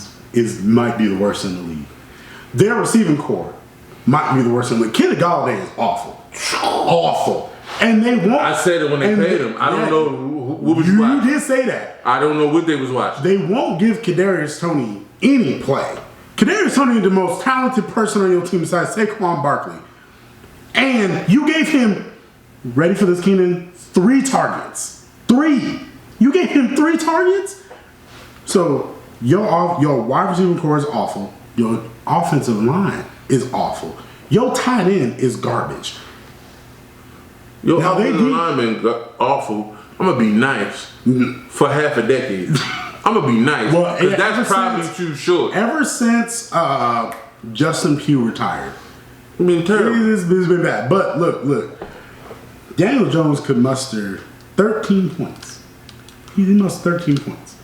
might be the worst in the league. Their receiving core might be the worst in the league. Kenny Golladay is awful. Awful. And they won't. I said it when they paid him. I don't know what was you watching. You did say that. I don't know what they was watching. They won't give Kadarius Toney any play. Kadarius Toney is the most talented person on your team besides Saquon Barkley. And you gave him, ready for this, Keenan, 3 targets. 3. You gave him 3 targets? So your wide receiver core is awful. Your offensive line is awful. Your tight end is garbage. Your offensive lineman awful. I'm gonna be nice for half a decade. I'm gonna be nice. Well, because that's probably too short. Ever since Justin Pugh retired, I mean, terrible. It's been bad. But look. Daniel Jones could muster 13 points. He mustered 13 points.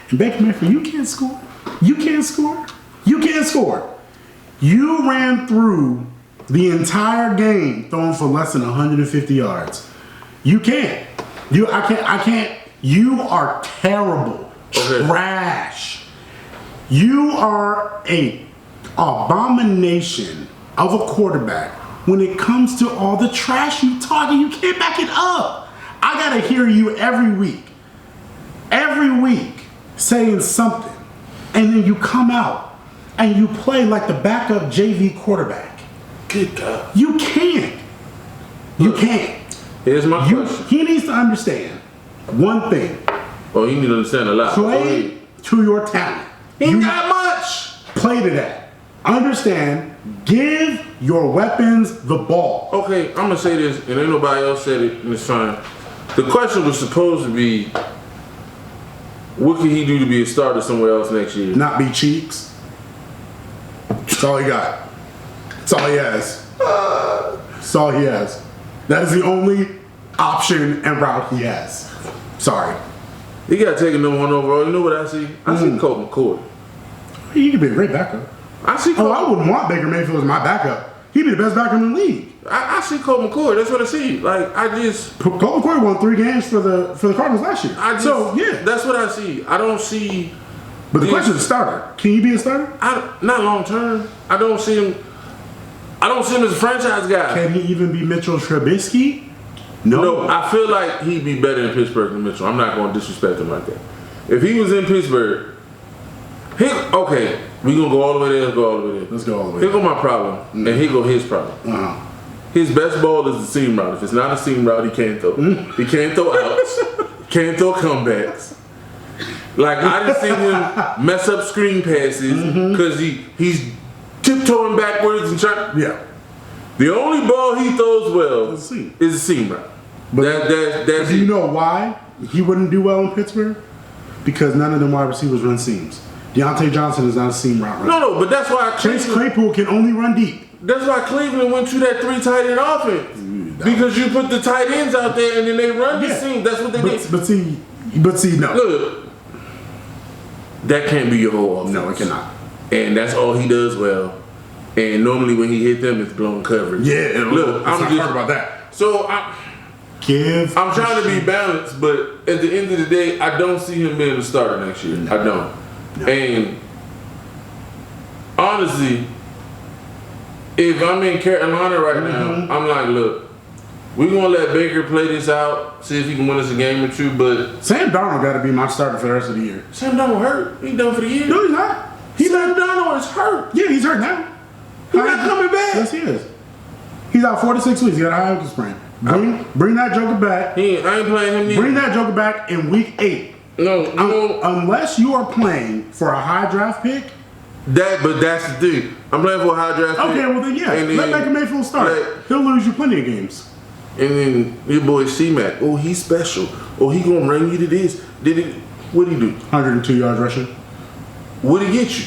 And Baker Mayfield, you can't score. You can't score. You can't score. You ran through the entire game throwing for less than 150 yards. You can't. I can't. You are terrible. Okay. Trash. You are a abomination of a quarterback when it comes to all the trash you talk and you can't back it up. I gotta hear you every week saying something, and then you come out and you play like the backup JV quarterback. Good God. You can't. You can't. Here's my question. He needs to understand one thing. Oh, you need to understand a lot. Play to your talent. He ain't got much. Play to that. Understand. Give your weapons the ball. Okay, I'm gonna say this, and ain't nobody else said it, and it's fine. The question was supposed to be, what can he do to be a starter somewhere else next year? Not be cheeks. That's all he got. That's all he has. That's all he has. That is the only option and route he has. Sorry. He got taken number 1 overall. You know what I see? I see Colt McCoy. He could be a great backup. I see Colt. I wouldn't want Baker Mayfield as my backup. He'd be the best backup in the league. I see Colt McCoy. That's what I see. Like, I just... Colt McCoy won 3 games for the Cardinals last year. So, yeah. That's what I see. I don't see... But the question is starter. Can you be a starter? Not long term. I don't see him as a franchise guy. Can he even be Mitchell Trubisky? No, I feel like he'd be better in Pittsburgh than Mitchell. I'm not going to disrespect him like that. If he was in Pittsburgh, okay, we going to go all the way there. Let's go all the way there. Let's go all the way there. Here go my problem, and here go his problem. His best ball is the seam route. If it's not a seam route, he can't throw. He can't throw outs. Can't throw comebacks. Like, I just seen him mess up screen passes because he's tiptoeing backwards and trying. Yeah. The only ball he throws well is a seam route. But do you know why he wouldn't do well in Pittsburgh? Because none of them wide receivers run seams. Deontay Johnson is not a seam route runner. No, but that's why Chase Claypool can only run deep. That's why Cleveland went to that 3 tight end offense. Because you put the tight ends out there and then they run the seam. That's what they did. But see, no. Look, that can't be your whole offense. No, it cannot. And that's all he does well. And normally when he hit them, it's blown coverage. Yeah, look, I'm just talking about that. So I'm trying to be balanced, but at the end of the day, I don't see him being a starter next year. No. I don't. No. And honestly, if I'm in Carolina right now, I'm like, look, we're gonna let Baker play this out, see if he can win us a game or 2. But Sam Darnold got to be my starter for the rest of the year. Sam Darnold hurt. He's done for the year. No, he's not. Sam Darnold is hurt. Yeah, he's hurt now. He's not coming back. Yes, he is. He's out 4 to 6 weeks. He got a high ankle sprain. Bring that joker back. I ain't playing him neither. Bring that joker back in week 8. No. Unless you are playing for a high draft pick. But that's the thing. I'm playing for a high draft pick. Okay, well then let Baker Mayfield start. He'll lose you plenty of games. And then your boy C-Mac, oh, he's special. Oh, he gonna run you to this. What'd he do? 102 yards rushing. What'd he get you?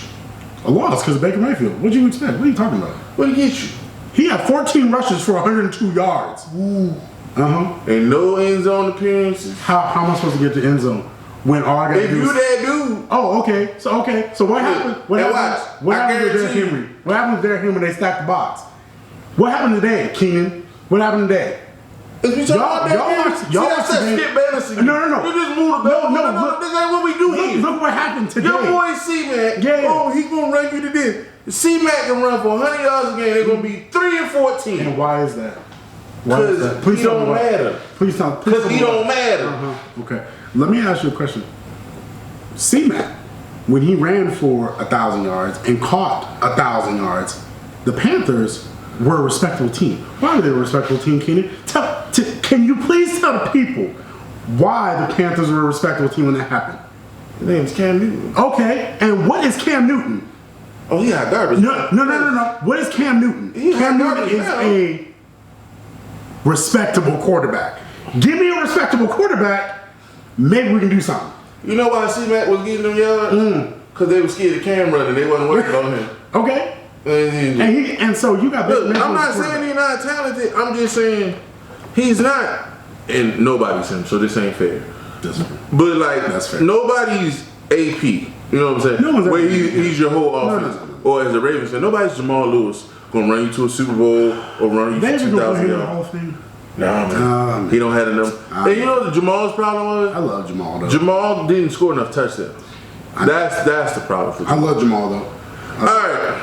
A loss because of Baker Mayfield. What'd you expect? What are you talking about? What'd he get you? He had 14 rushes for 102 yards. Ooh. And no end zone appearances. How am I supposed to get to end zone when all I got to do is... If you that dude. Oh, okay. So what happened? What happened with Derrick Henry? What happened with Derrick Henry when they stacked the box? What happened today, Keenan? What happened today? Y'all watch the game. Skip Bayless. No. You just moved the ball. No. This ain't what we do here. Look what happened today. Your boy C-Mac. Yeah. Oh, he gonna run you to this. C-Mac can run for 100 yards a game. They're gonna be 3 and 14. And why is that? Because he don't matter. Because he don't matter. Okay. Let me ask you a question. C-Mac, when he ran for 1,000 yards and caught 1,000 yards, the Panthers were a respectable team. Why were they a respectable team, Keenan? Can you please tell the people why the Panthers were a respectable team when that happened? His name's Cam Newton. Okay, and what is Cam Newton? Oh, he got garbage. No. What is Cam Newton? Cam Newton is a respectable quarterback. Give me a respectable quarterback. Maybe we can do something. You know why C-Mac was getting them yards? Because they were scared of Cam running. They wasn't working on him. Okay. And so you got. Look, I'm not saying he's not talented. I'm just saying he's not. And nobody's him, so this ain't fair. But like, that's fair. Nobody's AP. You know what I'm saying? No one's where he's your whole offense. No. Or as a Ravens fan, nobody's Jamal Lewis gonna run you to a Super Bowl or run you for 2,000 yards. Nah, man. He don't have enough. And you know what Jamal's problem was? I love Jamal though. Jamal didn't score enough touchdowns. That's the problem for Jamal. I love Jamal though. Alright.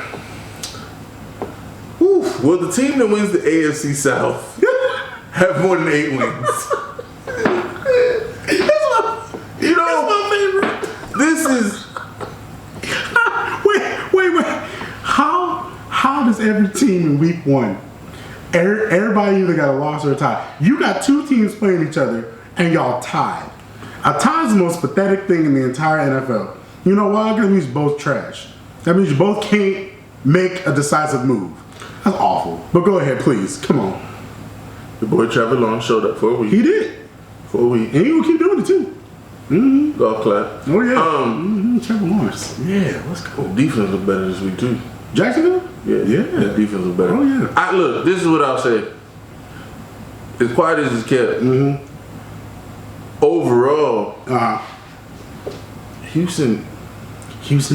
Will the team that wins the AFC South have more than 8 wins? You know, that's my favorite. This is wait. How does every team in week 1, everybody either got a loss or a tie? You got 2 teams playing each other and y'all tied. A tie is the most pathetic thing in the entire NFL. You know why? Because it means both trash. That means you both can't make a decisive move. That's awful. But go ahead, please. Come on. The boy Trevor Lawrence showed up for a week. He did. For a week. And he will keep doing it too. Mm-hmm. Golf clap. Oh yeah. Trevor Lawrence. Yeah, let's go. Defense look better this week too. Jacksonville? Yeah. The defense look better. Oh yeah. Look, this is what I'll say. As quiet as it's kept. Overall, Houston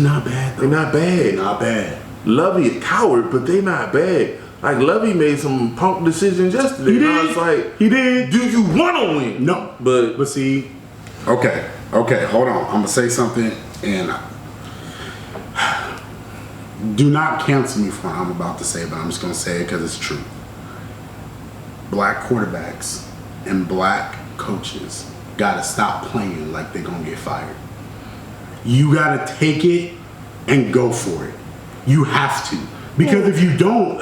not bad though. They're not bad. Not bad. Lovey a coward, but they not bad. Like Lovey made some punk decisions yesterday. He did. I was like, he did. Do you want to win? No. But see, okay, hold on. I'm gonna say something, and do not cancel me for what I'm about to say, but I'm just gonna say it because it's true. Black quarterbacks and black coaches gotta stop playing like they're gonna get fired. You gotta take it and go for it. You have to. Because if you don't,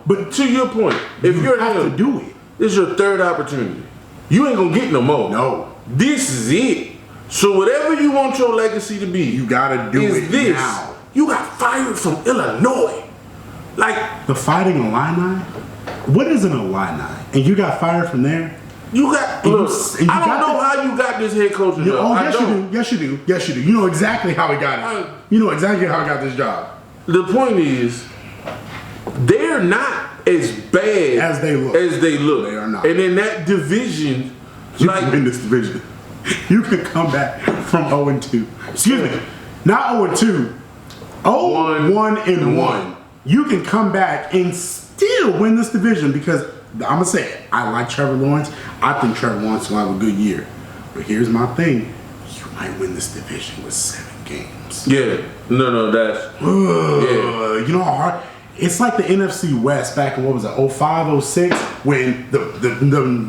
but to your point, if you're have to do it. This is your 3rd opportunity. You ain't gonna get no more. No. This is it. So whatever you want your legacy to be, you gotta do it now. You got fired from Illinois. Like the Fighting Illini? What is an Illini? And you got fired from there? You got. Look, I don't know how you got this head coaching job. Oh, yes, you do. Yes, you do. You know exactly how he got it. You know exactly how he got this job. The point is, they're not as bad as they look. They are not. And in that division, you can win this division. You can come back from 0-2. Excuse me, not 0-2. 0-1. You can come back and still win this division because I'm gonna say it. I like Trevor Lawrence. I think Trevor Lawrence will have a good year. But here's my thing: you might win this division with 7 games. Yeah. No, that's You know how hard. It's like the NFC West back in what was it, 05, 06, when the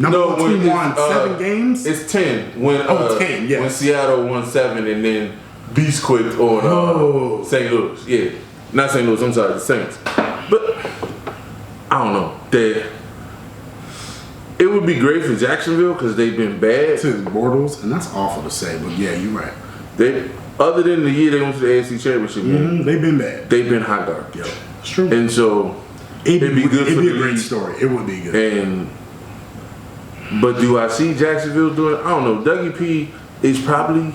number 1 team won 7 games. It's 10 when 10, yes. When Seattle won 7 and then Beast quit on St. Louis. Yeah, not St. Louis. I'm sorry, the Saints. But I don't know. It would be great for Jacksonville because they've been bad to the Bortles, and that's awful to say, but yeah, you're right. Other than the year they went to the AFC Championship game, they've been bad. They've been hot garbage. Yeah, it's true. And so it'd be good. It'd be a great story. It would be good. But do I see Jacksonville doing? I don't know. Dougie P is probably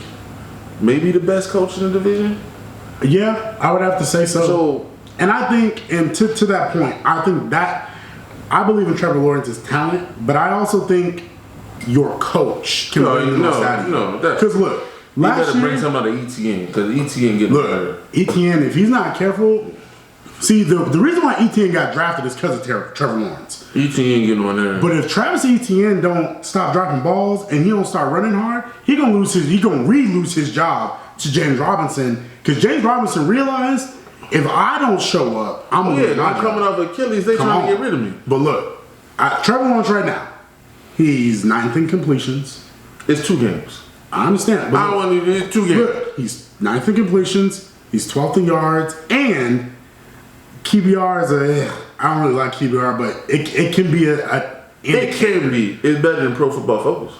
maybe the best coach in the division. Yeah, I would have to say so. And I think, and to that point, I believe in Trevor Lawrence's talent, but I also think your coach can bring the most out of you. Because look, last year, you better bring somebody to ETN because ETN getting better. ETN, if he's not careful, see the reason why ETN got drafted is because of Trevor Lawrence. ETN getting on there. But if Travis Etienne don't stop dropping balls and he don't start running hard, he gonna lose his job to James Robinson because James Robinson realized if I don't show up, I'm gonna lose my job. Coming off Achilles, they trying to get rid of me. But look, Trevor Lawrence right now, he's 9th in completions. It's 2 games. I understand. But I don't want to. It's 2 games. Look, he's 9th in completions. He's 12th in yards, and QBR is I don't really like QBR, but it can be it can be. It's better than Pro Football Focus.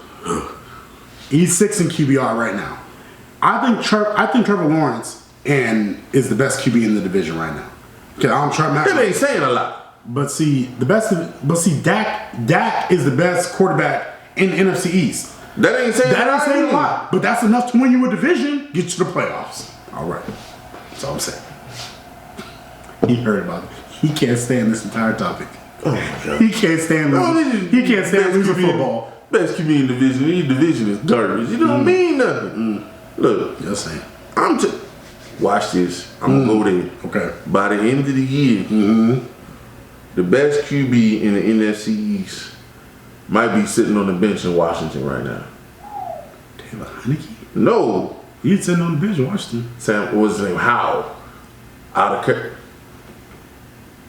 He's 6th in QBR right now. I think Trevor Lawrence is the best QB in the division right now. That ain't saying a lot. But see, Dak is the best quarterback in the NFC East. That ain't saying a lot, but that's enough to win you a division, get you to the playoffs. All right, that's all I'm saying. He heard about it. He can't stand this entire topic. Oh my God. He can't stand losing. He can't stand losing football. Best QB in the division. Each division is garbage. It don't mean nothing. Look, Just saying. Watch this. I'm gonna go there. Okay. By the end of the year, the best QB in the NFC East might be sitting on the bench in Washington right now. Taylor Heineke? No, He's sitting on the bench in Washington. Sam, what's his name? How? Out of care.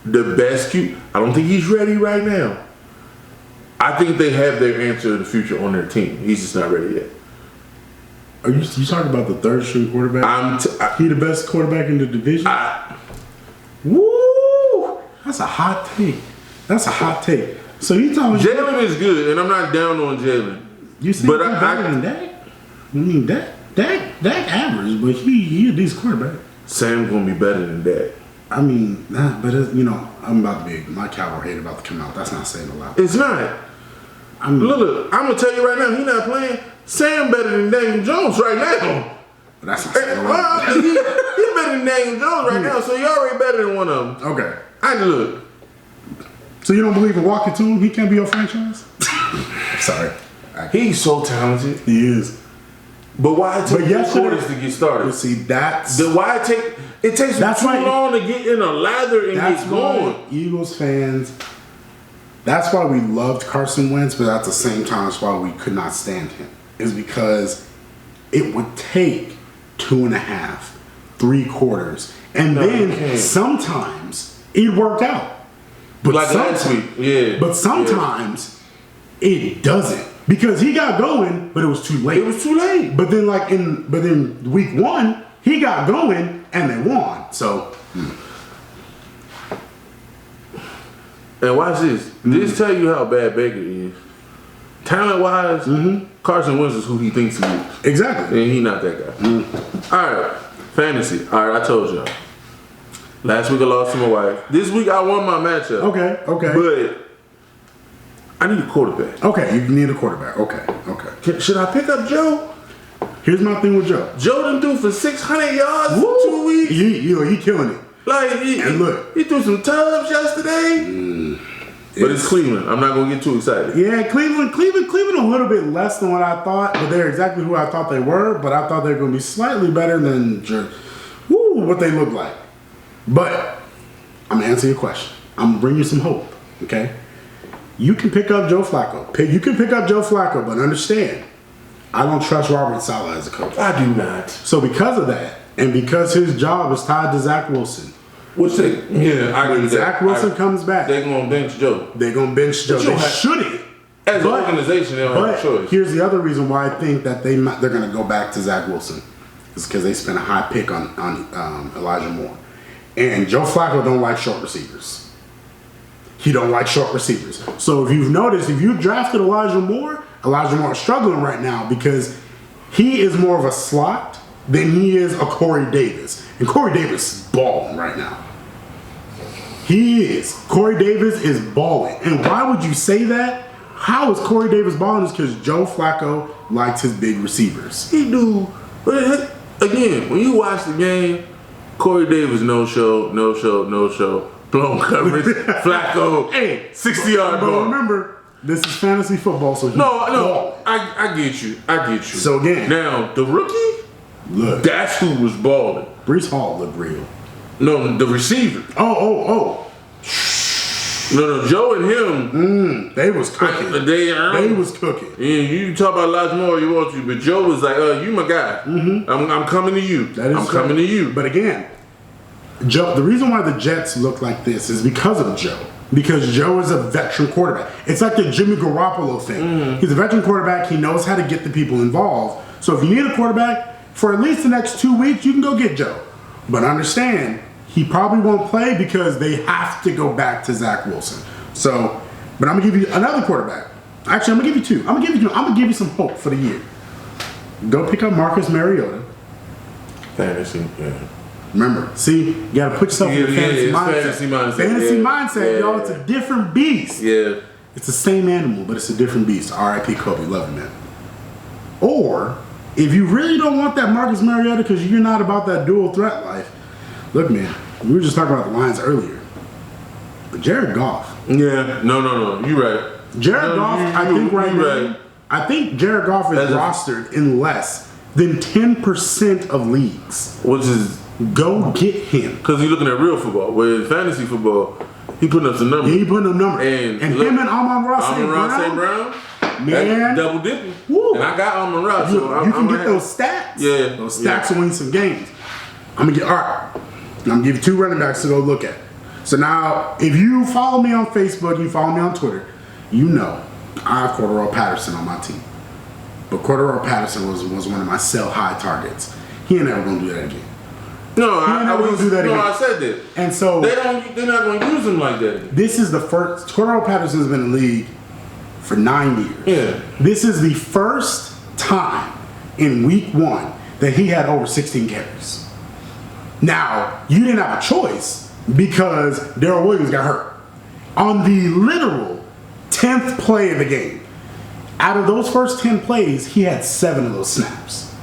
The best QB. I don't think he's ready right now. I think they have their answer in the future on their team. He's just not ready yet. Are you talking about the third string quarterback? He the best quarterback in the division? Woo! That's a hot take. So you talking Jalen is good, and I'm not down on Jalen. You see, but better than Dak? I mean, Dak average, but he a decent quarterback. Sam's gonna be better than Dak. I mean, but I'm about to be my Cowboy hate about to come out. That's not saying a lot. It's not. I mean, look, I'm gonna tell you right now, he's not playing. Sam better than Daniel Jones right now. But that's not saying a lot. He's better than Daniel Jones right now, so you're already better than one of them. Okay. Look. So you don't believe in Walker Tune? He can't be your franchise? Sorry. He's so talented. He is. But why it take 2 quarters to get started? But see, that's... It takes too long to get in a lather and get going. Eagles fans, that's why we loved Carson Wentz, but at the same time, that's why we could not stand him. Is because it would take 2.5, 3 quarters, and then sometimes it worked out. But like last week, yeah. But sometimes it doesn't. Because he got going, but it was too late. It was too late. But then week 1, he got going and they won. So and watch this. This tell you how bad Baker is. Talent wise, Carson Wentz is who he thinks he is. Exactly. And he not that guy. Alright. Fantasy. Alright, I told y'all. Last week I lost to my wife. This week I won my matchup. Okay. But I need a quarterback. Okay, you need a quarterback. Okay. Should I pick up Joe? Here's my thing with Joe. Joe done threw for 600 yards in 2 weeks. He killing it. Like he threw some tubs yesterday. But it's Cleveland. I'm not gonna get too excited. Yeah, Cleveland a little bit less than what I thought, but they're exactly who I thought they were. But I thought they were gonna be slightly better than what they look like. But I'm gonna answer your question. I'm gonna bring you some hope. Okay. You can pick up Joe Flacco. You can pick up Joe Flacco, but understand, I don't trust Robert Saleh as a coach. I do not. So because of that, and because his job is tied to Zach Wilson, I agree with Zach Wilson comes back, they're gonna bench Joe. They shouldn't. As an organization, they don't have a choice. Here's the other reason why I think that they're gonna go back to Zach Wilson. Is because they spent a high pick on Elijah Moore, and Joe Flacco don't like short receivers. He don't like short receivers. So if you've noticed, if you drafted Elijah Moore is struggling right now because he is more of a slot than he is a Corey Davis. And Corey Davis is balling right now. He is. Corey Davis is balling. And why would you say that? How is Corey Davis balling? Is because Joe Flacco likes his big receivers. He do. But again, when you watch the game, Corey Davis no show. Blown coverage, Flacco, 60-yard ball. But remember, this is fantasy football, so I get you. So again, now the rookie, that's who was balling. Breece Hall looked real. No, the receiver. Oh. No, Joe and him. They was cooking. They was cooking. Yeah, you talk about lots more you want to, but Joe was like, you my guy. I'm coming to you. Coming to you. But again, Joe, the reason why the Jets look like this is because of Joe. Because Joe is a veteran quarterback. It's like the Jimmy Garoppolo thing. He's a veteran quarterback. He knows how to get the people involved. So if you need a quarterback for at least the next 2 weeks, you can go get Joe. But understand, he probably won't play because they have to go back to Zach Wilson. So, but I'm gonna give you another quarterback. Actually, I'm gonna give you 2. I'm gonna give you some hope for the year. Go pick up Marcus Mariota. Fantasy, yeah. Remember, see, you gotta put yourself in the fantasy mindset. Fantasy mindset. Fantasy mindset, y'all. It's a different beast. Yeah. It's the same animal, but it's a different beast. R.I.P. Kobe, love him, man. Or if you really don't want that Marcus Mariota because you're not about that dual threat life, look, man, we were just talking about the Lions earlier. But Jared Goff. Yeah. No. You're right. Jared Goff, I think right now, right. I think Jared Goff is rostered in less than 10% of leagues. Which is go get him. because he's looking at real football. Whereas fantasy football, he putting up some numbers. Yeah, he putting up numbers. And look, him and Amon-Ra St. Brown, man, double dipping. Woo. And I got Amon-Ra, so you can get those stats. Yeah, those stats will win some games. I'm gonna give you 2 running backs to go look at. So now, if you follow me on Facebook, you follow me on Twitter, you know I have Cordarrelle Patterson on my team. But Cordarrelle Patterson was one of my sell high targets. He ain't never gonna do that again. No, I do that again. I said that. And so they're not gonna use him like that again. This is the first. Cordarrelle Patterson's been in the league for 9 years. Yeah. This is the first time in week 1 that he had over 16 carries. Now, you didn't have a choice because Darrell Williams got hurt. On the literal 10th play of the game, out of those first 10 plays, he had 7 of those snaps.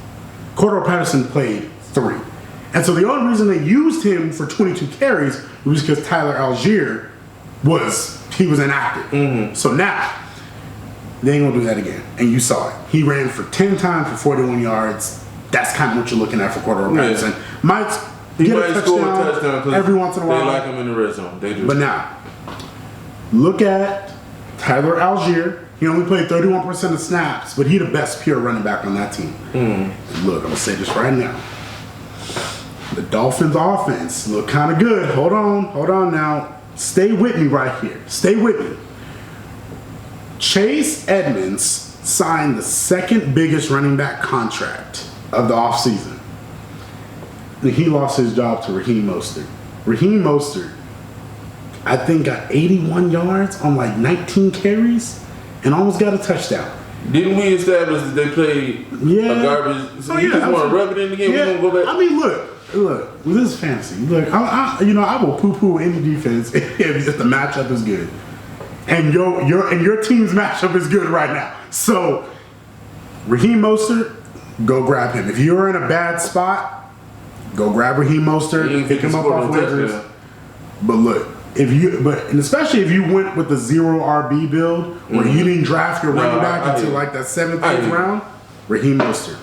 Cordarrelle Patterson played 3. And so the only reason they used him for 22 carries was because Tyler Algier was inactive. Mm-hmm. So now, they ain't gonna do that again. And you saw it. He ran for 10 times for 41 yards. That's kind of what you're looking at for Cordarrelle Patterson. He might score a touchdown every once in a while. They like him in the red zone. They do. But now, look at Tyler Algier. He only played 31% of snaps, but he the best pure running back on that team. And look, I'm gonna say this right now. The Dolphins offense look kind of good. Hold on now. Stay with me right here. Stay with me. Chase Edmonds signed the second biggest running back contract of the offseason. And he lost his job to Raheem Mostert. Raheem Mostert, I think, got 81 yards on like 19 carries and almost got a touchdown. Didn't we establish that they played a garbage? So you just want to rub it in again? Yeah. We gonna go back? I mean, look, this is fantasy. Look, I will poo-poo any defense if the matchup is good, and your team's matchup is good right now. So, Raheem Mostert, go grab him. If you're in a bad spot, go grab Raheem Mostert, pick him up off waivers. But look, and especially if you went with the 0 RB build, where you didn't draft your running back until like that 7th, 8th round, Raheem Mostert.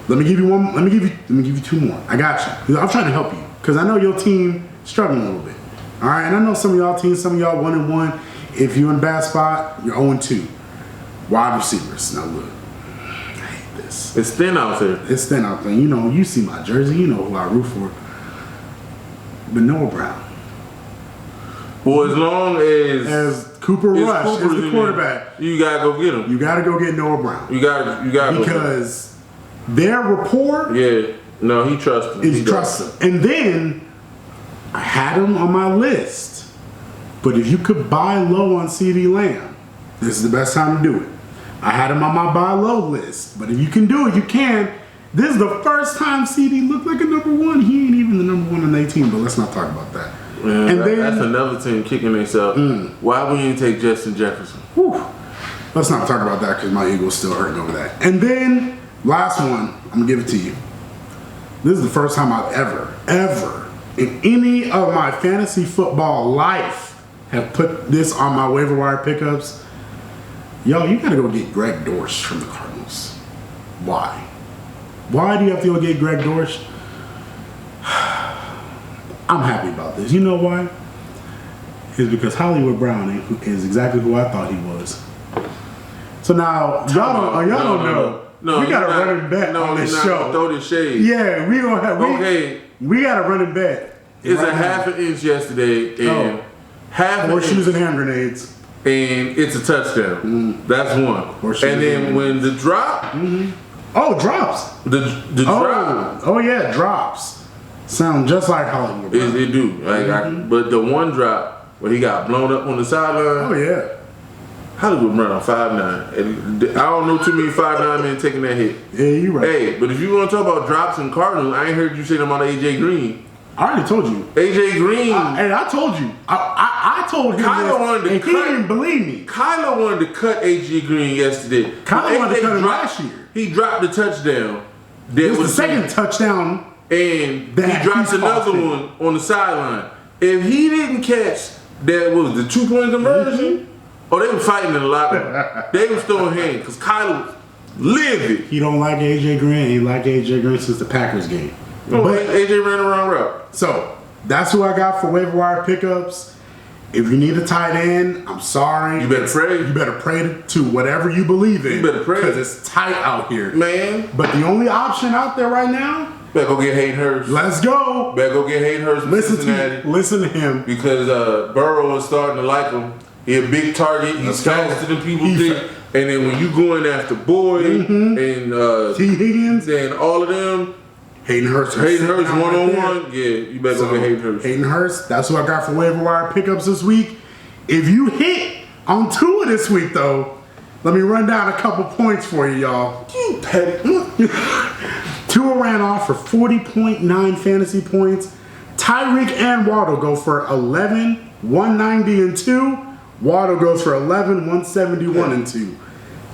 Let me give you one. Let me give you 2 more. I got you. I'm trying to help you because I know your team struggling a little bit. All right, and I know some of y'all teams, some of y'all 1-1. If you're in a bad spot, you're 0-2. Wide receivers. Now look, I hate this. It's thin out there. It's thin out there. You know, you see my jersey. You know who I root for. But Noah Brown. Well, as long as Cooper Rush is the quarterback, you gotta go get him. You gotta go get Noah Brown. You gotta because their rapport. Yeah, no, he trusts him. He trusts him. And then I had him on my list, but if you could buy low on CeeDee Lamb, this is the best time to do it. I had him on my buy low list, but if you can do it, you can. This is the first time CD looked like a number 1. He ain't even the number 1 on their team, but let's not talk about that. Man, and that's another team kicking themselves. Why wouldn't you take Justin Jefferson? Whew. Let's not talk about that because my ego's still hurting over that. And then, last one, I'm going to give it to you. This is the first time I've ever, in any of my fantasy football life, have put this on my waiver wire pickups. Yo, you got to go get Greg Dortch from the Cardinals. Why? Why do you have to go get Greg Dortch? I'm happy about this. You know why? It's because Hollywood Brown is exactly who I thought he was. So now, y'all don't know. No, we got a running bet on this show. Throw this shade. Yeah, we gonna have. We got a running bet. It's right a half an inch yesterday, and half horseshoes and hand grenades, and it's a touchdown. That's one. Horseshoes and then when the drop. Oh, drops. The drop. Oh yeah, drops. Sound just like Hollywood. It do. But the one drop where he got blown up on the sideline. Oh yeah. Hollywood Brown on 5'9". And I don't know too many 5'9" men taking that hit. Yeah, you right. Hey, but if you want to talk about drops and Cardinals, I ain't heard you say them on AJ Green. I already told you. AJ Green. I told you. I told him Kyler wanted to and he cut. didn't believe me. Kyler wanted to cut AJ Green yesterday. Kyler wanted to cut him dropped- last year. He dropped the touchdown. It was the second touchdown. And that he dropped he's another costing. one on the sideline. If he didn't catch that, was the 2-point conversion? Oh, they were fighting in the locker room. They was throwing hands because Kyler was livid. He don't like AJ Green. He like AJ Green since the Packers game. Oh, But- AJ ran around route. So that's who I got for waiver wire pickups. If you need a tight end, I'm sorry. You better pray. You better pray to whatever you believe in. You better pray. Because it's tight out here. Man, But the only option out there right now, better go get Hayden Hurst. let's go. Better go get Hayden Hurst from Cincinnati. Listen to him. Because Burrow is starting to like him. He a big target. He's Let's go. faster than people He's think. And then when you going after Boyd and T. Higgins, and all of them, Hayden Hurst. Hayden Hurst Right there. one-on-one, yeah, you better go get Hayden Hurst. Hayden Hurst, that's who I got for waiver wire pickups this week. If you hit on Tua this week, though, let me run down a couple points for you, y'all. You petty. Tua ran off for 40.9 fantasy points. Tyreek and Waddle go for 11, 190 and 2. Waddle goes for 11, 171 and 2.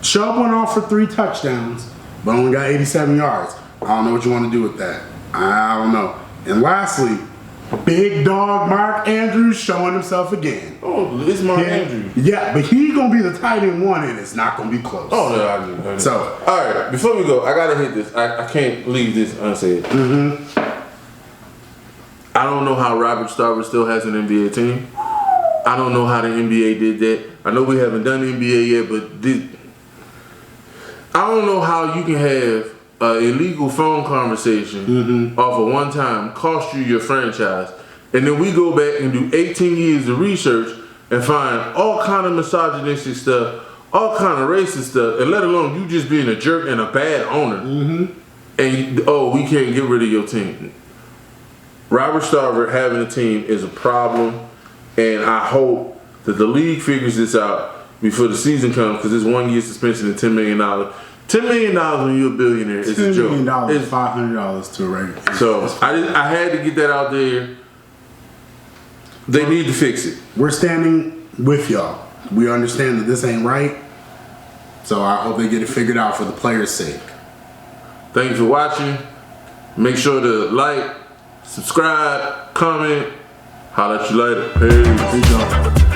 Chubb went off for 3 touchdowns, but only got 87 yards. I don't know what you want to do with that. I don't know. And lastly, big dog Mark Andrews showing himself again. Oh, it's Mark Andrews. Yeah, but he's going to be the tight end one, and it's not going to be close. Oh, no, I do. So, all right, before we go, I got to hit this. I can't leave this unsaid. I don't know how Robert Starver still has an NBA team. I don't know how the NBA did that. I know we haven't done NBA yet, but I don't know how you can have an illegal phone conversation off of one time cost you your franchise, and then we go back and do 18 years of research and find all kind of misogynistic stuff, all kind of racist stuff, and let alone you just being a jerk and a bad owner. And we can't get rid of your team. Robert Starver having a team is a problem, and I hope that the league figures this out before the season comes, because this 1 year suspension and $10 million. $10 million when you're a billionaire is a joke. $10 million, It's $500 to a regular. So I had to get that out there. They need to fix it. We're standing with y'all. We understand that this ain't right. So I hope they get it figured out for the players' sake. Thank you for watching. Make sure to like, subscribe, comment. Holla at you later. Peace. Peace, y'all.